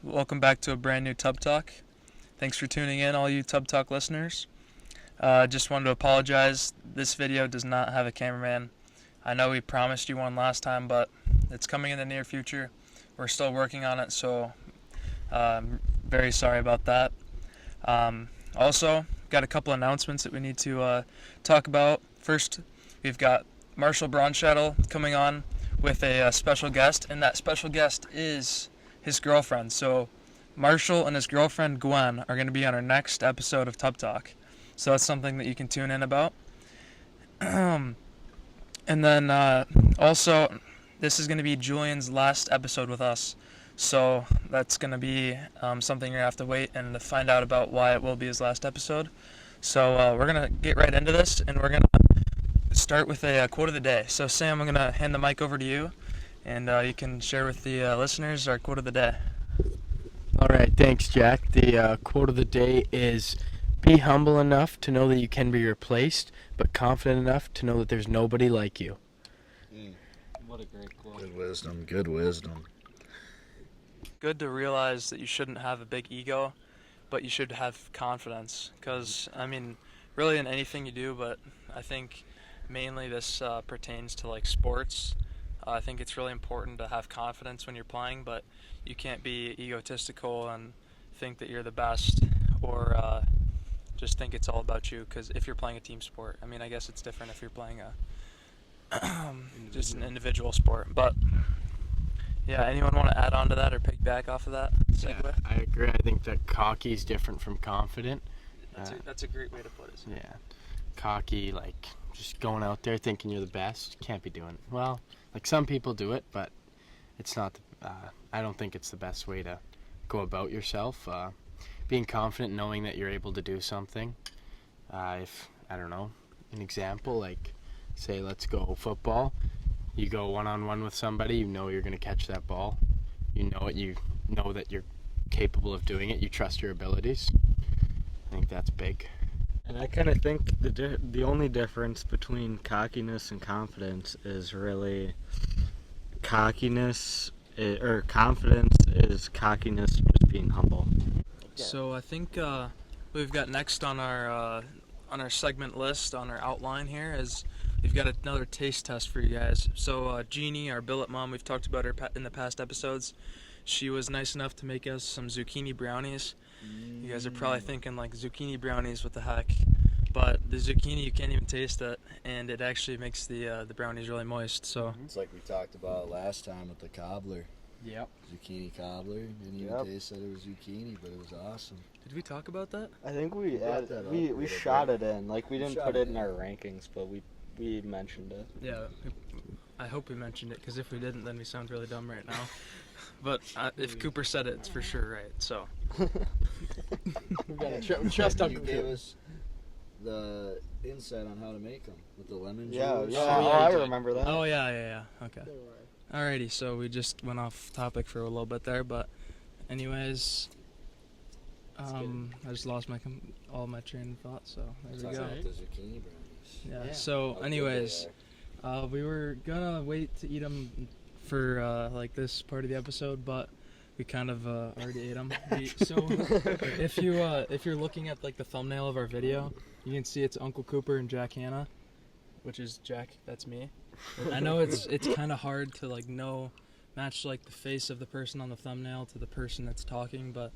Welcome back to a brand new Tub Talk. Thanks for tuning in, all you Tub Talk listeners. Just wanted to apologize. This video does not have a cameraman. I know we promised you one last time, but it's coming in the near future. We're still working on it, so very sorry about that. Also, got a couple announcements that we need to talk about. First, we've got Marshall Bronshettle coming on with a special guest, and that special guest is his girlfriend. So Marshall and his girlfriend Gwen are going to be on our next episode of Tub Talk. So that's something that you can tune in about. And then also, this is going to be Julian's last episode with us. So that's going to be something you're going to have to wait and to find out about why it will be his last episode. So we're going to get right into this, and we're going to start with a quote of the day. So Sam, I'm going to hand the mic over to you, and you can share with the listeners our quote of the day. All right, thanks, Jack. The quote of the day is, "Be humble enough to know that you can be replaced, but confident enough to know that there's nobody like you." What a great quote. Good wisdom, good wisdom. Good to realize that you shouldn't have a big ego, but you should have confidence. Because, I mean, really in anything you do, but I think mainly this pertains to like sports. I think it's really important to have confidence when you're playing, but you can't be egotistical and think that you're the best, or just think it's all about you. Because if you're playing a team sport, I mean, I guess it's different if you're playing a just an individual sport. But yeah, anyone want to add on to that or pick back off of that segue? Yeah, I agree. I think that cocky is different from confident. That's a great way to put it. Yeah, cocky, like just going out there thinking you're the best. Can't be doing it. Well, like some people do it, but it's not. I don't think it's the best way to go about yourself. Being confident, knowing that you're able to do something. If I don't know, an example, like say let's go football. You go one-on-one with somebody, you know you're going to catch that ball. You know it. You know that you're capable of doing it. You trust your abilities. I think that's big. And I kind of think the only difference between cockiness and confidence is really confidence is cockiness just being humble. So I think we've got next on our segment list, on our outline here, is we've got another taste test for you guys. So Jeannie, our billet mom, we've talked about her in the past episodes. She was nice enough to make us some zucchini brownies. You guys are probably thinking like, zucchini brownies, what the heck? But the zucchini, you can't even taste it, and it actually makes the brownies really moist. So It's like we talked about last time with the cobbler. Yep. Zucchini cobbler. Didn't even taste that it was zucchini, but it was awesome. did we talk about that? I think we brought that up a we little shot bit. it in. Like we didn't shot put it it in in. our rankings, but we mentioned it. Yeah, I hope we mentioned it, because if we didn't, then we sound really dumb right now. But if Cooper said it, it's for sure right. So We gotta trust You Uncle gave Cooper. us the insight on how to make them with the lemon Yeah, juice. yeah. Oh, yeah, I you did. remember that. oh yeah. Okay. Alrighty, so we just went off topic for a little bit there, but anyways, I just lost all my train of thought. So there we Talking go. about the zucchini brownies. Yeah. So How good anyways, they are. we were gonna wait to eat them for like this part of the episode, but we kind of already ate them. So if you're looking at like the thumbnail of our video, you can see it's Uncle Cooper and Jack Hanna, which is Jack. That's me. I know it's kind of hard to like match like the face of the person on the thumbnail to the person that's talking, but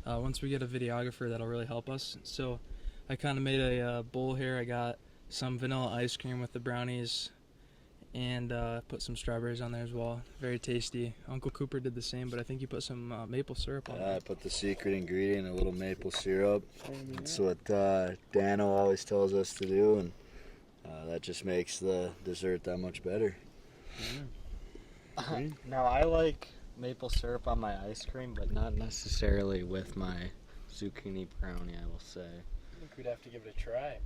once we get a videographer, that'll really help us. So I kind of made a bowl here. I got some vanilla ice cream with the brownies, and put some strawberries on there as well. Very tasty. Uncle Cooper did the same, but I think you put some maple syrup on I it. put the secret ingredient, a little maple syrup. That's what Dano always tells us to do, and that just makes the dessert that much better. Now I like maple syrup on my ice cream, but not necessarily with my zucchini brownie, I will say. I think we'd have to give it a try.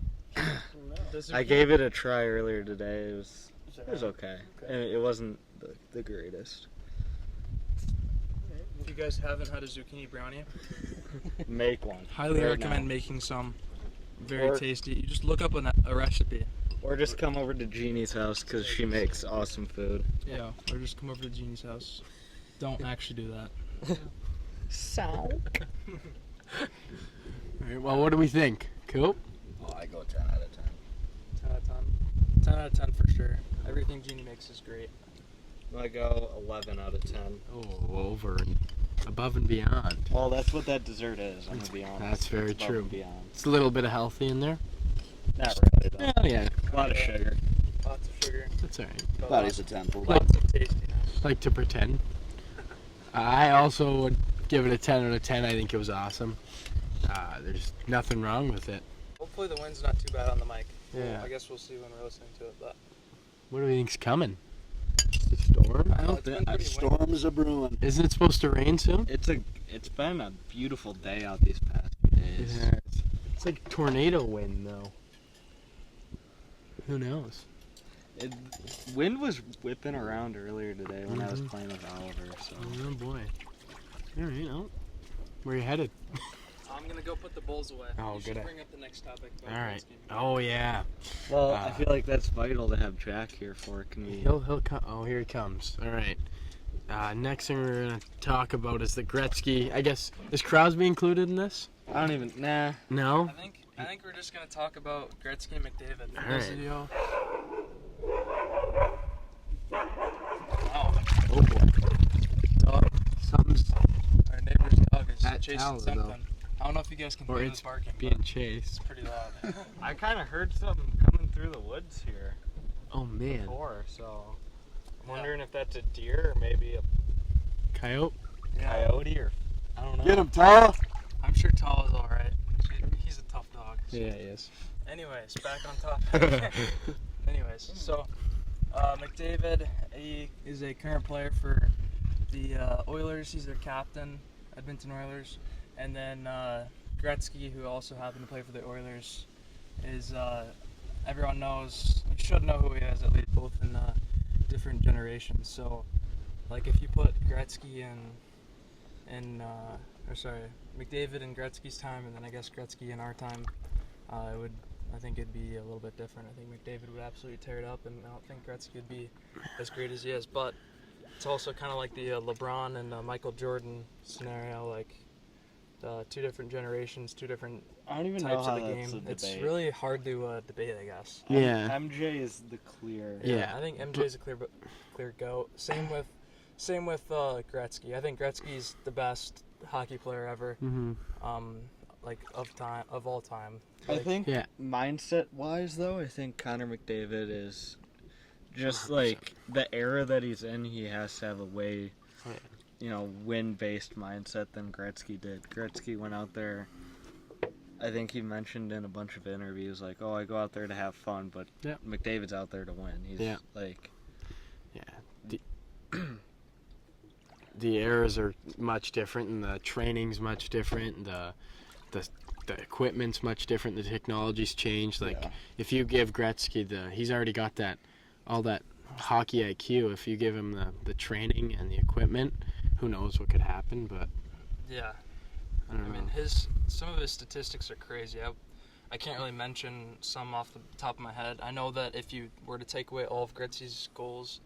I gave it a try earlier today. It was okay. And it wasn't the greatest. If you guys haven't had a zucchini brownie, Make one. highly Right recommend now. making some. Very Or- tasty. You just look up a recipe. Or just come over to Jeannie's house because she makes awesome food. Yeah, or just come over to Jeannie's house. Don't actually do that. So. All right, well, what do we think? Cool? Oh, I go 10 out of 10. 10 out of 10. 10 out of 10 for sure. Everything Genie makes is great. I go 11 out of 10. Oh, over and above and beyond. Well, that's what that dessert is, I'm gonna be honest. That's very It's above true. and beyond. It's a little bit of healthy in there. Not really, though. Oh, yeah. A lot of Yeah. sugar. Lots of sugar. That's all right. But Body's a 10 full. lots of tastiness. Like to pretend. I also would give it a 10 out of 10. I think it was awesome. There's nothing wrong with it. Hopefully the wind's not too bad on the mic. Yeah. I guess we'll see when we're listening to it. But What do you think's coming? The storm? I know it's been pretty windy. Storms a brewing. Isn't it supposed to rain soon? It's been a beautiful day out these past few days. Yeah, it's like tornado wind, though. Who knows? Wind was whipping around earlier today when I was playing with Oliver. So Oh, boy. All right, well, where you headed? I'm gonna go put the bowls away. Oh, you should good. bring up the next topic. All right. Oh, yeah. well, I feel like that's vital to have Jack here for. Can we? He'll come. Oh, here he comes. All right. Next thing we're gonna talk about is the Gretzky. I guess is Crosby included in this? I don't even. Nah. No. I think we're just gonna talk about Gretzky and McDavid. All right. Video. Oh boy. Dog. Something's Our neighbor's dog is At chasing Tyler, something. though. I don't know if you guys can Or hear it's this barking. being But chased. it's pretty loud. I kind of heard something coming through the woods here Oh man. before, so I'm Yeah. wondering if that's a deer or maybe a Coyote. coyote or I don't know. Get him, Tall. I'm sure Tall is all right. He's a tough dog. So. Yeah, he is. Anyways, back on topic. Anyways, so McDavid, he is a current player for the Oilers. He's their captain, Edmonton Oilers. And then Gretzky, who also happened to play for the Oilers, is everyone knows. You should know who he is, at least both in different generations. So, like if you put Gretzky McDavid in Gretzky's time, and then I guess Gretzky in our time, I think it'd be a little bit different. I think McDavid would absolutely tear it up, and I don't think Gretzky would be as great as he is. But it's also kind of like the LeBron and Michael Jordan scenario, like two different generations, two different I don't even know types how of the that's game. a It's debate. really hard to debate, I guess. Yeah. MJ is the clear. Yeah. I think MJ's a clear go. Same with Gretzky. I think Gretzky's the best hockey player ever. Mm-hmm. Of all time. I Like, think Yeah. mindset wise though, I think Connor McDavid is just 100%. like the era that he's in, he has to have a way Oh, yeah. win based mindset than Gretzky did. Gretzky went out there, I think he mentioned in a bunch of interviews like, oh, I go out there to have fun, but Yeah. McDavid's out there to win. He's Yeah. like Yeah. The eras are much different, and the training's much different, and the equipment's much different. The technology's changed. Like Yeah. if you give Gretzky he's already got all that hockey IQ. If you give him the training and the equipment, who knows what could happen? But yeah. I don't I know. mean, some of his statistics are crazy. I can't really mention some off the top of my head. I know that if you were to take away all of Gretzky's goals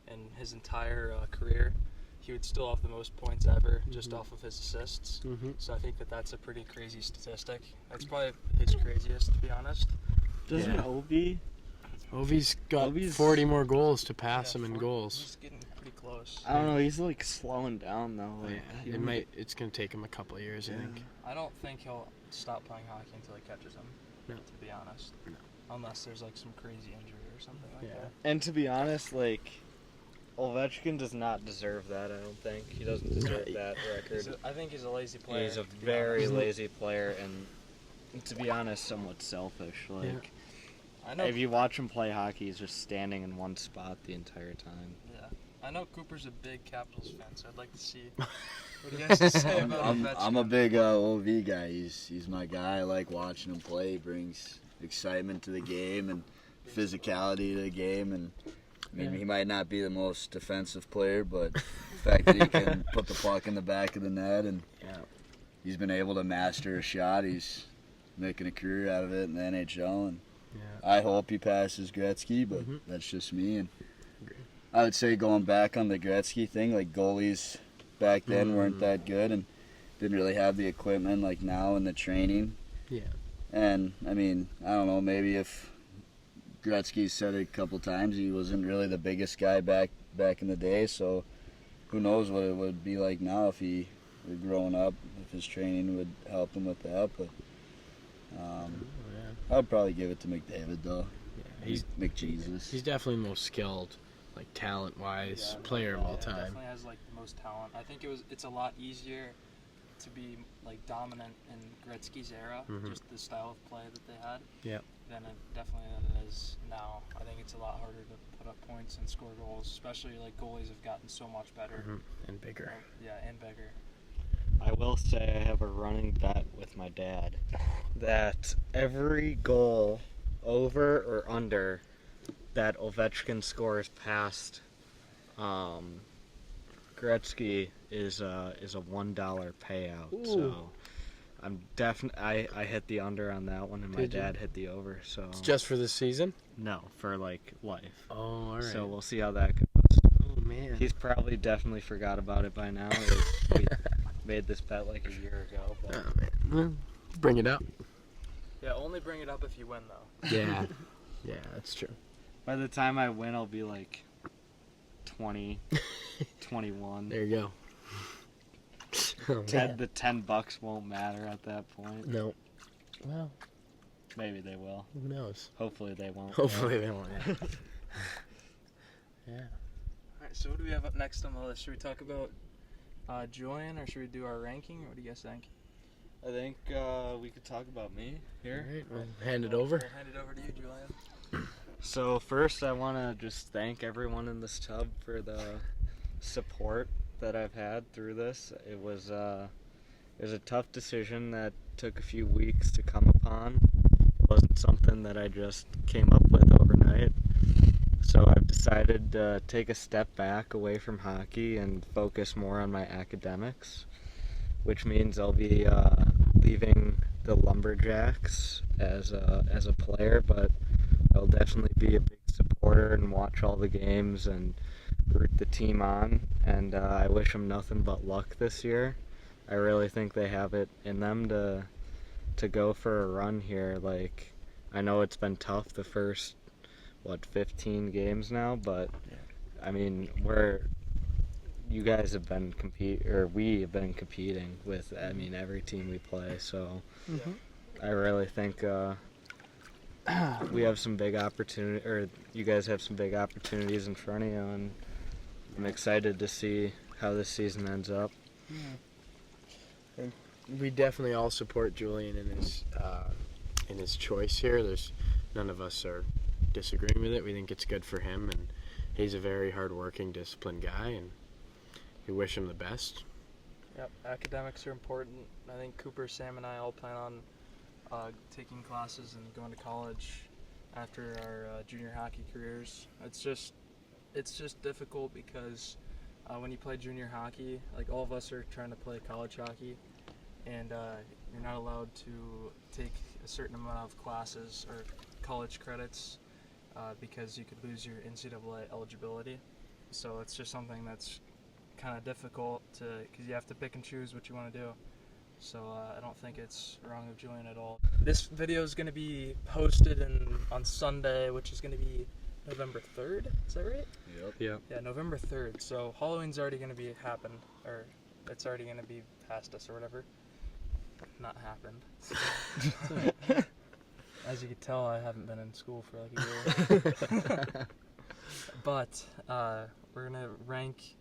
in his entire career, he would still have the most points ever just off of his assists. Mm-hmm. So I think that's a pretty crazy statistic. That's probably his craziest, to be honest. doesn't Yeah. Ovi Ovi's got Ovi's- 40 more goals to pass Yeah, him in 40 goals. He's getting pretty close. I don't know, he's like slowing down though. Oh, Like, yeah. It's gonna take him a couple of years, I think. I don't think he'll stop playing hockey until he catches him. No. To be honest. No. Unless there's like some crazy injury or something like Yeah. that. And to be honest, like Ovechkin does not deserve that. I don't think he doesn't deserve that record. I think he's a lazy player. He's a to be very honest. lazy player, and to be honest, somewhat selfish. Like I know. if you watch him play hockey, he's just standing in one spot the entire time. Yeah. I know Cooper's a big Capitals fan, so I'd like to see what he has to say about Ovechkin. I'm a big OV guy. He's my guy. I like watching him play. He brings excitement to the game and physicality to the game. And I mean, he might not be the most defensive player, but the fact that he can put the puck in the back of the net and he's been able to master a shot. He's making a career out of it in the NHL. And Yeah. I hope he passes Gretzky, but that's just me. And I would say going back on the Gretzky thing, like goalies back then weren't that good, and didn't really have the equipment like now in the training. Yeah. And I mean, I don't know, maybe if Gretzky said it a couple times, he wasn't really the biggest guy back in the day, so who knows what it would be like now if he were growing up, if his training would help him with that. But I'd probably give it to McDavid though. Yeah, he's McJesus. He's definitely the most skilled, like talent-wise, player of all time. Definitely has like the most talent. I think it's a lot easier to be like dominant in Gretzky's era, just the style of play that they had. Yep. Than it is now. I think it's a lot harder to put up points and score goals, especially like goalies have gotten so much better. And bigger. Yeah, and bigger. I will say I have a running bet with my dad that every goal over or under that Ovechkin scores past Gretzky is a $1 payout. Ooh. So I'm I hit the under on that one, and my Did you? dad hit the over. So It's just for this season? no, for like life. Oh, all right. So we'll see how that goes. Oh, man. He's probably definitely forgot about it by now. We made this bet like a year ago. But Oh, man. Well, bring it up. Yeah, only bring it up if you win though. Yeah. Yeah, that's true. by the time I win, I'll be like 20, 21. There you go. Oh, man. The $10 won't matter at that point. No. Well, Maybe they will. who knows? Hopefully they won't. Hopefully they won't. Yeah. Yeah. Alright, so what do we have up next on the list? Should we talk about Julian, or should we do our ranking? What do you guys think? I think we could talk about me here. All right, well, hand it over. We'll hand it over to you, Julian. So first, I want to just thank everyone in this tub for the support that I've had through this. It was a tough decision that took a few weeks to come upon. It wasn't something that I just came up with overnight. So I've decided to take a step back away from hockey and focus more on my academics, which means I'll be leaving the Lumberjacks as a player, but I'll definitely be a big supporter and watch all the games and root the team on. And I wish them nothing but luck this year. I really think they have it in them to go for a run here. Like, I know it's been tough the first 15 games now, but I mean, you guys have been we have been competing with, I mean, every team we play, so I really think we have some big opportunity, or you guys have some big opportunities in front of you, and I'm excited to see how this season ends up. We definitely all support Julian in his choice here. There's none of us are disagreeing with it. We think it's good for him, and he's a very hardworking, disciplined guy, and we wish him the best. Yep, academics are important. I think Cooper, Sam, and I all plan on taking classes and going to college after our junior hockey careers. It's just difficult because when you play junior hockey, like all of us are trying to play college hockey, and you're not allowed to take a certain amount of classes or college credits because you could lose your NCAA eligibility. So it's just something that's kind of difficult because you have to pick and choose what you want to do. So I don't think it's wrong of Julian at all. This video is going to be posted on Sunday, which is going to be November 3rd. Is that right? Yep. Yeah, November 3rd. So Halloween's already going to happened, or it's already going to be past us or whatever. Not happened. As you can tell, I haven't been in school for like a year. But we're going to rank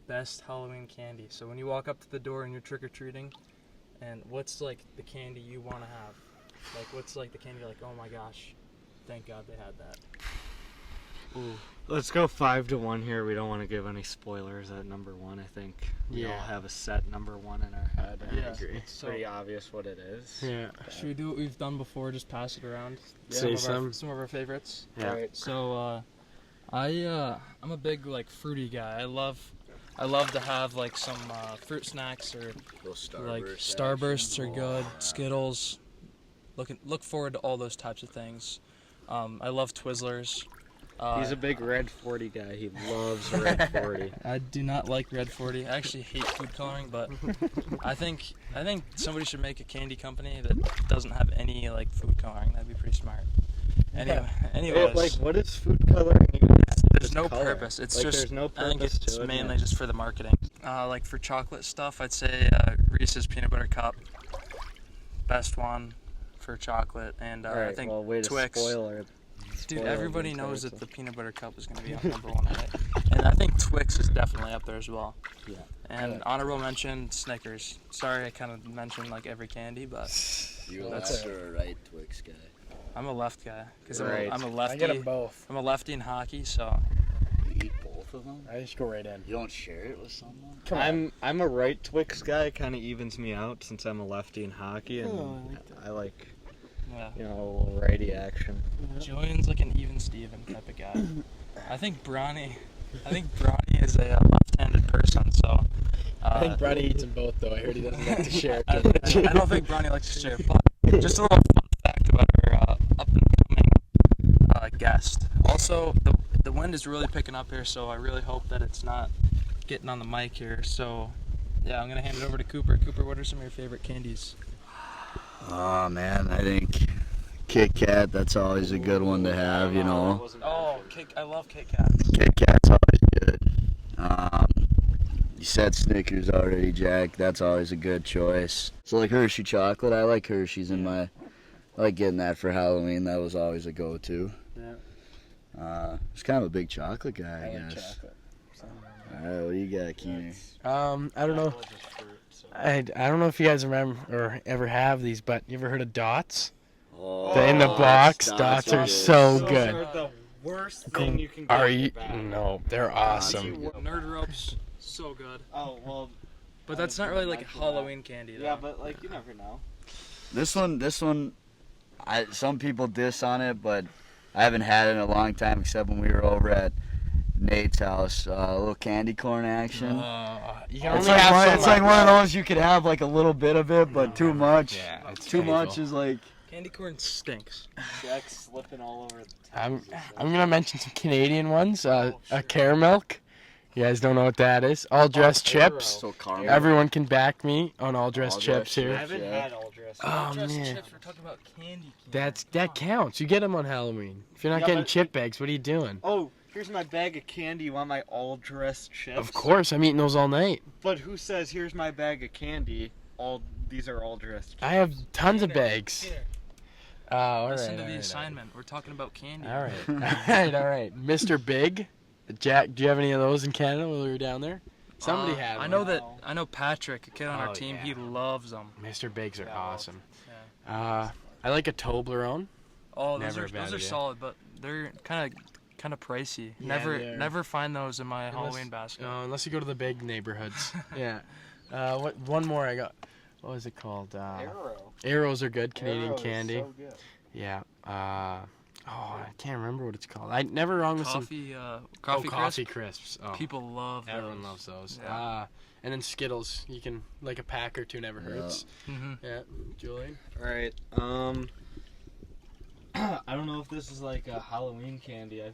best Halloween candy. So when you walk up to the door and you're trick-or-treating, and what's like the candy you want to have? Like what's like the candy you're like, oh my gosh, thank God they had that. Ooh. Let's go 5-1 here. We don't want to give any spoilers at number 1. I think we all Yeah. have a set number 1 in our head. I agree. It's So- pretty obvious what it is. Yeah. Should we do what we've done before? Just pass it around. Say Some of our favorites. Yeah. Alright. So I'm a big like fruity guy. I love to have like some fruit snacks or Those like Starburst Starbursts are action. good. Skittles. Look forward to all those types of things. I love Twizzlers. He's a big Red 40 guy. He loves Red 40. I do not like Red 40. I actually hate food coloring, but I think somebody should make a candy company that doesn't have any like food coloring. That'd be pretty smart. Anyways, Like, what is food coloring even? there's no color. purpose. It's Like, just there's no I think purpose it's to it, mainly yeah. just for the marketing. Like for chocolate stuff, I'd say Reese's peanut butter cup, best one for chocolate, and I Alright, think well, way to Twix. spoil Dude, spoil everybody the knows entire that the peanut butter cup is going to be number one, right? And I think Twix is definitely up there as well. Yeah. And honorable mention, Snickers. Sorry, I kind of mentioned like every candy, but You a That's left or a right Twix guy? I'm a left guy because Right. I'm a I lefty. get them both. I'm a lefty in hockey, so You eat both of them? I just go right in. You don't share it with someone? Come on. I'm a right Twix guy. Kind of evens me out since I'm a lefty in hockey, and Oh, I like that. I like yeah. a little righty action. Julian's like an even Steven type of guy. I think Brownie is a left-handed person, so. I think Brady eats them both, though. I heard he doesn't like to share. I don't think Brownie likes to share, but just a little fun fact about our up-and-coming guest. Also, the wind is really picking up here, so I really hope that it's not getting on the mic here. So, yeah, I'm going to hand it over to Cooper. Cooper, what are some of your favorite candies? Oh man, I think Kit Kat, that's always a good one to have, you know. Oh, I love Kit Kats. Kit Kat's always good. You said Snickers already, Jack. That's always a good choice. So like Hershey chocolate, I like Hershey's in my. I like getting that for Halloween. That was always a go-to. Yeah. It's kind of a big chocolate guy, I like guess. chocolate. All right, what do you got, Keener? I don't know. I don't know if you guys remember or ever have these, but you ever heard of Dots? Oh, In the box, Dots are good. so Those good. are the worst thing you can get Are in you? your bag. No, they're awesome. Nerd ropes, so good. Oh well. But that's not really like Halloween candy, though. Yeah, but like you never know. This one, some people diss on it, but I haven't had it in a long time, except when we were over at Nate's house. A little candy corn action. You can It's only have so it's like much. one of those you could have like a little bit of it, but too much. Yeah, it's Too much painful. is like. Candy corn stinks. Jack's slipping all over the I'm gonna mention some Canadian ones. A caramel. You guys don't know what that is. All dressed chips. So caramel. Everyone can back me on all dressed All chips dressed here. I haven't Yeah. had all dressed. Oh Just man, chips, we're talking about candy. that counts. You get them on Halloween. If you're not Yeah, getting but- chip bags, what are you doing? Oh, here's my bag of candy. You want my all dressed chips? Of course, I'm eating those all night. But who says here's my bag of candy? These are all dressed. I have tons of bags. Oh, all right. Listen to all the right, assignment. We're talking about candy. All right, all right. Mr. Big, Jack. Do you have any of those in Canada while we were down there? Somebody had I one. know that. I know Patrick, a kid on Oh, our team. yeah. He loves them. Mr. Bigs are Yeah. awesome. I like a Toblerone. Oh, Never a bad those are idea. solid, but they're kind of pricey. Yeah, they're- Never find those in my Unless- Halloween basket. No, unless you go to the big neighborhoods. Yeah. What? One more I got. What was it called? Arrow. Arrows are good. Canadian Arrow is candy. so good. Yeah. I can't remember what it's called. I never wrong with some Coffee coffee crisp. crisps. Oh, People love those. everyone loves those. Yeah. And then Skittles. You can like a pack or two never hurts. Mhm. Yeah. Julian. All right. I don't know if this is like a Halloween candy. I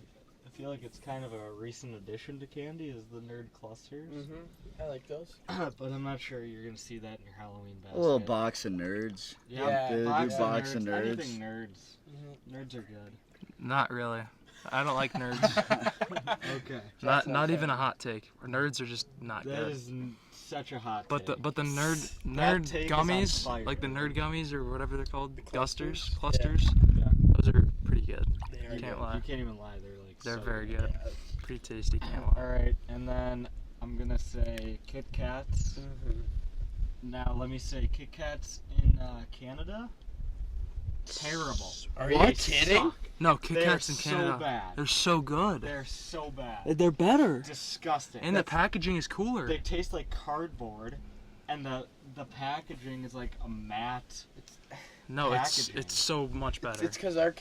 feel like it's kind of a recent addition to candy. Is the nerd clusters? I like those. But I'm not sure you're gonna see that in your Halloween basket. A little box of nerds. Yeah, Yeah, box of of nerds. Anything nerds. Nerds are good. Not really. I don't like nerds. Okay. not even a hot take. Nerds are just not That good. is such a hot. But take. the nerd That take is on gummies, fire. like the nerd gummies or whatever they're called, clusters? clusters. Yeah. Those are pretty good. They are Can't You lie. can't even lie. They're like. They're so very good. good. Pretty tasty. Can't All lie. right, and then I'm gonna say Kit Kats. Now let me say Kit Kats in Canada. Terrible. Are What? you kidding? Suck. No, Kit They're Kats in so Canada. bad. They're so good. They're so bad. They're better. Disgusting. And the packaging is cooler. They taste like cardboard, and the packaging is like a matte. No, packaging. it's so much better. It's because us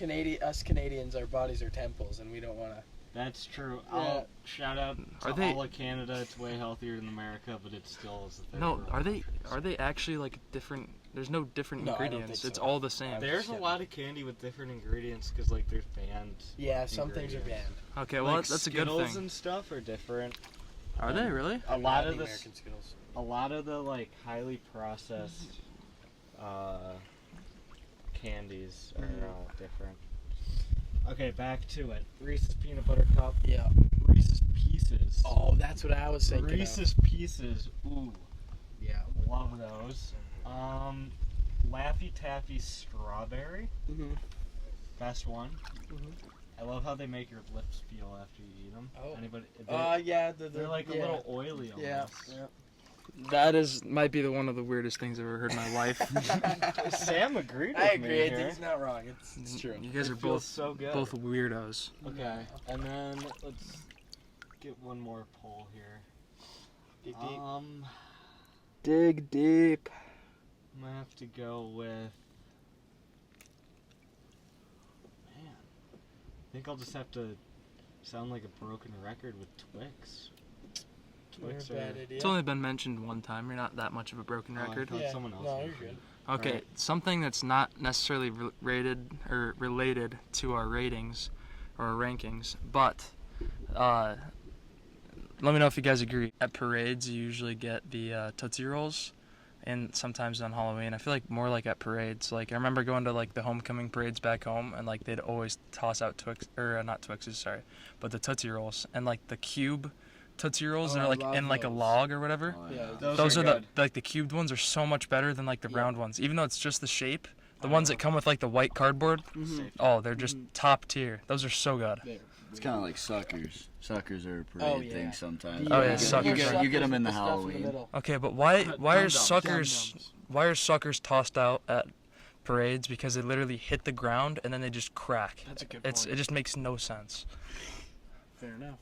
Canadians, our bodies are temples, and we don't want to. That's true. Yeah. I'll shout out to Are they- all of Canada. It's way healthier than America, but it still is the third No, world are they country, so. are they actually like different There's no different No, I don't ingredients. think It's so. all the same. There's a lot of candy with different ingredients because like there's banned. Yeah, some things are ingredients. banned. Okay, well Like that's a good Skittles thing. and stuff are different. Are they really? A lot the of the American Skittles. a lot of the like highly processed candies are different. Okay, back to it. Reese's peanut butter cup. Yeah. Reese's Pieces. Oh, that's what I was thinking. Reese's Pieces. Ooh, Yeah. love those. Laffy Taffy Strawberry. Mm-hmm. Best one. Mhm. I love how they make your lips feel after you eat them. Oh. Anybody? Yeah. They're like a little oily almost. Yeah. That might be one of the weirdest things I've ever heard in my life. Sam agreed with I me agree. I here. think he's not wrong. It's true. You guys It are feels both so good. both weirdos. Okay, and then let's get one more poll here. Dig deep. Dig deep. I'm gonna have to go with. Man, I think I'll just have to sound like a broken record with Twix. Twix Not a bad are. idea. It's only been mentioned one time. You're not that much of a broken Oh, I record. thought Yeah. someone else No, was. you're good. Okay, Alright. something that's not necessarily rated or related to our ratings or our rankings, but let me know if you guys agree. At parades, you usually get the Tootsie Rolls, and sometimes on Halloween. I feel like more like at parades. Like I remember going to like the homecoming parades back home, and like they'd always toss out Twix or not Twixes, sorry, but the Tootsie Rolls and like the cube Tootsie Rolls, Oh, and they're I like love in like a those. log or whatever. Oh, Yeah, Those Those are good. the cubed ones are so much better than like the Yeah. round ones. Even though it's just the shape, the I ones know. that come with like the white cardboard, Mhm. oh, they're just top tier. Those are so good. There. It's kind of like suckers. Suckers are a parade Oh, yeah. thing sometimes. Oh, yeah, You get- suckers. You get them in the with stuff Halloween. middle. Okay, but why are Dum-dums. suckers tossed out at parades? Because they literally hit the ground and then they just crack. That's a good It just makes no sense. Fair enough.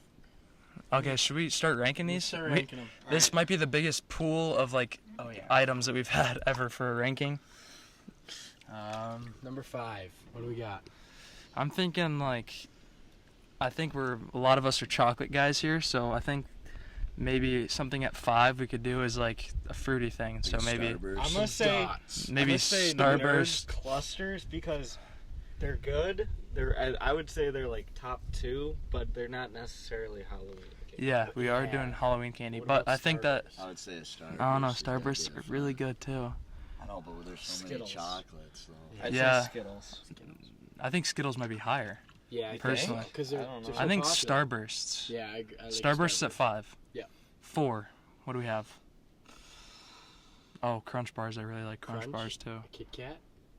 Okay, should we start ranking these? Start We- ranking them. This might be the biggest pool of like Oh yeah. items that we've had ever for a ranking. Number 5. What do we got? I'm thinking like, I think a lot of us are chocolate guys here, so I think maybe something at 5 we could do is like a fruity thing. So Like maybe Starburst. I'm gonna say. Dots. maybe I'm gonna say Starburst. Nerd clusters because they're good. I would say they're like top 2, but they're not necessarily Halloween. Yeah, we are Yeah. doing Halloween candy, What but about I think that I would say a Starburst. I don't know, is Starbursts definitely are fun. really good too. I know, but there's so Skittles. many chocolates though. I'd Yeah. say Skittles. I think Skittles might be higher. Yeah, I Personally. because they're I don't know. just I so think popular. Starbursts. Yeah, I like Starbursts at 5. Yeah. 4. What do we have? Oh, Crunch Bars. I really like Crunch Crunch? Bars too. Kit Kat?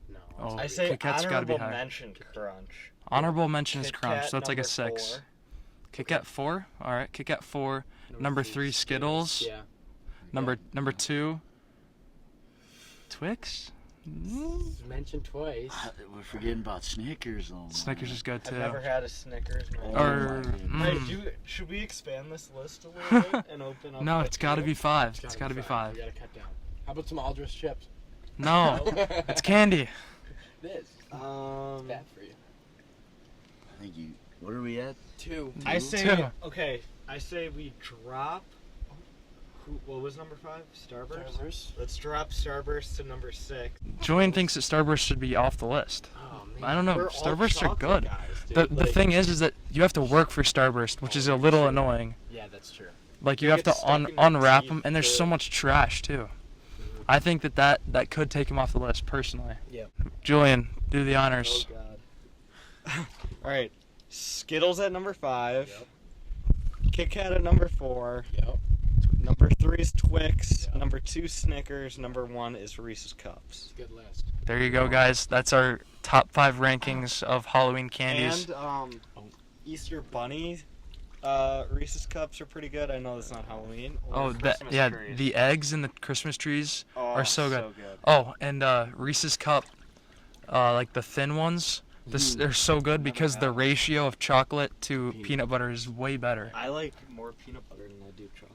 No. Oh, I say Kit Kat's gotta be honorable higher. mention Crunch. Honorable mention is Kit Crunch, Kat so it's like a number 6. 4. Kit Kat 4. All right, Kit Kat 4. Number 3, Skittles. Yeah. Number 2, Twix. Mentioned twice. We're forgetting about Snickers though. man. Snickers is good I've too. never had a Snickers. Man. Or Hey, mm, should we expand this list a little bit and open up? no, the it's got to field? be 5. It's got to be 5. We gotta cut down. How about some Aldrich chips? No, it's candy. This. Um, Bad for you. I think you. What are we at? 2. I say 2. okay. I say we drop. What was number 5? Starburst. Let's drop Starburst to number 6. Julian thinks that Starburst should be off the list. Oh man. I don't know. We're all Starbursts are chocolate good. guys, dude. The Like, thing is that you have to work for Starburst, which is a little annoying. Yeah, that's true. Like you They have to get stuck in your unwrap teeth, them, and there's so too. much trash too. I think that could take him off the list personally. Yep. Julian, do the Oh honors. God. All right. Skittles at number 5. Yep. Kit Kat at number 4. Yep. Number 3 is Twix. Yeah. Number 2 Snickers. Number 1 is Reese's Cups. It's a good list. There you go, guys. That's our top 5 rankings of Halloween candies. And Easter Bunny Reese's Cups are pretty good. I know that's not Halloween. Or Oh, Christmas yeah, trees. the eggs in the Christmas trees Oh, are so good. Oh, and Reese's Cup, like the thin ones, they're so good because the ratio of chocolate to peanut butter is way better. I like more peanut butter than I do chocolate.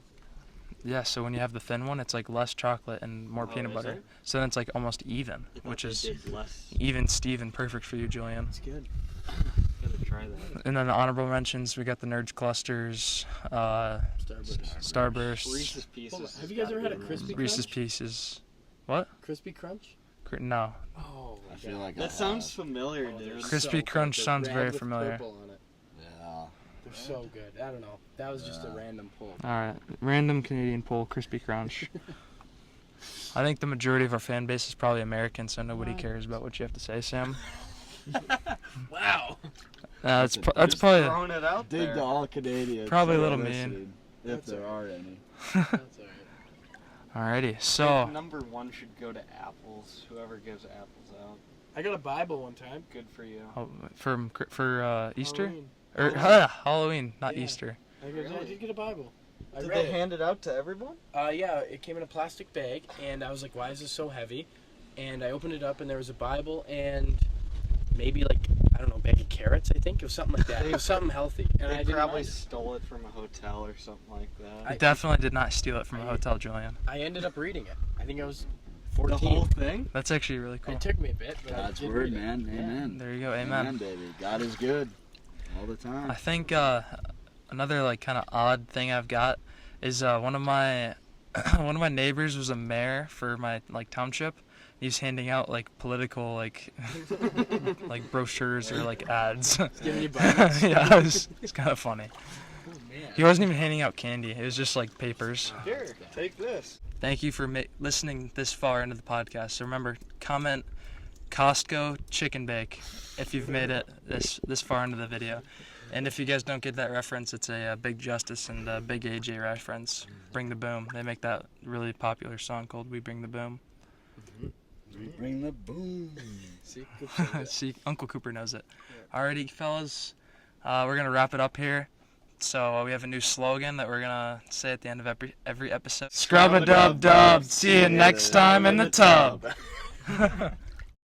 Yeah, so when you have the thin one, it's like less chocolate and more Oh, peanut is butter. it? So then it's like almost even, which is less. even Steven, perfect for you, Julian. It's good. Gotta try that. And then the honorable mentions, we got the Nerd Clusters, Starburst, Reese's Pieces. Hold on, have you guys ever had a crispy Reese's crunch? Pieces. Crispy Crunch? No. Oh, I feel like I That sounds have. familiar, dude. Crispy Crunch sounds very familiar. Yeah. They're so good. I don't know. That was just a random pull. All right, random Canadian poll, Crispy Crunch. I think the majority of our fan base is probably American, so nobody cares about what you have to say, Sam. Wow. That's Just probably throwing it out Dig there. to all Canadians. Probably a who are little mean. listening, if That's there all are any. That's all right. alrighty. I So think number one should go to apples. Whoever gives apples out. I got a Bible one time. Good for you. for Easter Halloween. or Halloween, not Yeah. Easter. I Really? did get a Bible. I Did read they it. hand it out to everyone? Yeah, it came in a plastic bag, and I was like, why is this so heavy? And I opened it up, and there was a Bible and maybe, like, I don't know, a bag of carrots, I think. It was something like that. It was something healthy. And I They didn't probably mind it. stole it from a hotel or something like that. I definitely did not steal it from a hotel, Julian. I ended up reading it. I think I was the 14. whole thing? That's actually really cool. It took me a bit, but I God's did word, read it. man. Yeah. Amen. There you go, Amen, amen. baby. God is good all the time. I think another like kind of odd thing I've got is one of my one of my neighbors was a mayor for my like township. He's handing out like political like like brochures or like ads. Giving you Bibles. Yeah, it's kind of funny. Oh, man. He wasn't even handing out candy. It was just like papers. Here, take this. Thank you for listening this far into the podcast. So remember, comment Costco chicken bake if you've made it this far into the video. And if you guys don't get that reference, it's a Big Justice and Big AJ reference. Bring the Boom. They make that really popular song called We Bring the Boom. We bring the boom. See? Good for you. See, Uncle Cooper knows it. Alrighty, fellas, we're going to wrap it up here. So we have a new slogan that we're going to say at the end of every episode. Scrub-a-dub-dub. See you next time in the tub.